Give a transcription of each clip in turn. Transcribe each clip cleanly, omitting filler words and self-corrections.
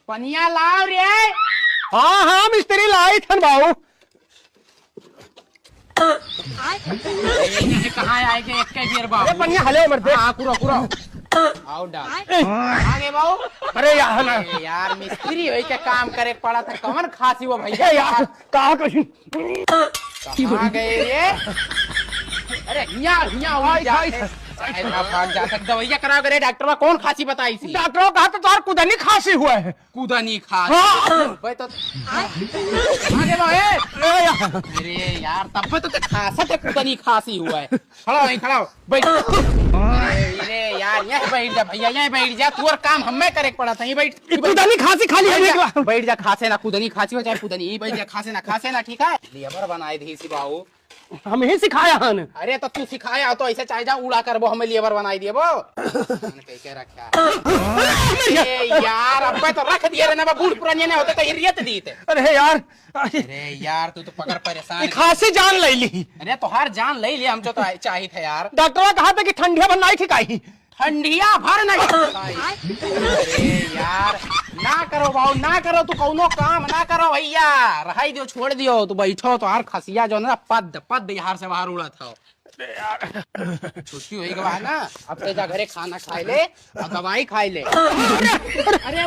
पनिया लाओ रे। हाँ हाँ मिस्त्री लाई थन बाबू। कहाँ आएगे एक के गिर बाबू। अरे पनिया हले मरते। हाँ कुरो कुरो आओ डाल आगे बाबू। अरे यार ना यार मिस्त्री वही के काम करे पड़ा था कौन खांसी वो भैया यार कहा कुछ कहाँ गए रे। अरे भाग जा सकता दवाइया करा करे डॉक्टर कौन खांसी बताई थी। डॉक्टर कहा तो तार कुदनी खांसी हुआ है। कूदनी खांसी हाँ। भाई तो आगे भाई। अरे यार तब तो खांसा तो कूदनी खांसी हुआ है। खड़ा वहीं खड़ा बैठ। अरे यार यहाँ बैठ जा भैया यहाँ बैठ जा तू और काम हमें करे पड़ा था। बैठ कुदनी खांसी खाली है। बैठ जा खांसे ना कूदनी खांसी हो चाहे कूदनी बैठ जा खांसे ना ठीक है। लेबर बनाए थे इसी बाबू हम ही सिखाया हन। अरे तो तू सिखाया तो ऐसे चाहे जा उड़ा कर वो हमें लेबर बनाई दिए वो कह रखा यार अब तो रख दिए ना बूढ़ पुराने होते तो हिरियत दी थे। अरे यार तू तो पकड़ परेशान खांसी जान ले ली। अरे तो हर जान ले लिया हमको तो चाहिए थे यार। डॉक्टर कहा था कि ठंडिया बनाई थी काई ठंडिया भर नहीं। अरे यार ना करो भाऊ ना करो तू कौनो काम ना करो भैया रहाई दियो छोड़ दियो तू बैठो तो हर खसिया जो ना पद पद बिहार से बाहर उड़ा था। छुट्टी हुई गवा ना अब ते जा घरे खाना खाए ले और दवाई खाए ले। अरे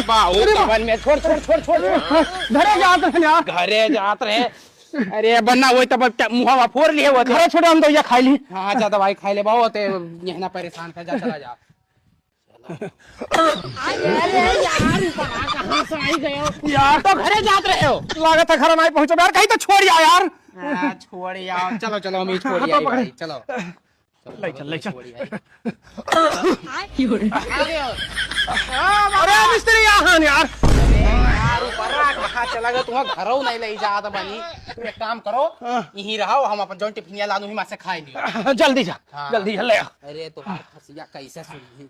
बाऊ कवन में छोड़ छोड़ छोड़ छोड़ घरे जात रहे यार। घरे जात रहे। अरे बन्ना वही तब मुहावा फोड़ लिए वो घरे छोड़े हम तो ये खाई ली। हाँ जा दवाई खाई ले बाबू ते यहाँ ना परेशान कर जा चला जा। अरे यार कहाँ से आई गए यार तो घरे जात रहे हो। लागत है घर नहीं पहुंचो यार कहीं तो छोड़ या यार। छोड़ यार चलो चलो हम छोड़ यार चलो ले चल। अरे मिस्त्री यहाँ यार कहाँ चला गया तुम्हें घरों नहीं ले जा बनी। तुम एक काम करो यहीं रहो हम अपन जौन टिफिनिया लानू ही से खाए लियो। जल्दी जा जल्दी ले। अरे तुम्हारी खसिया कैसे सुनी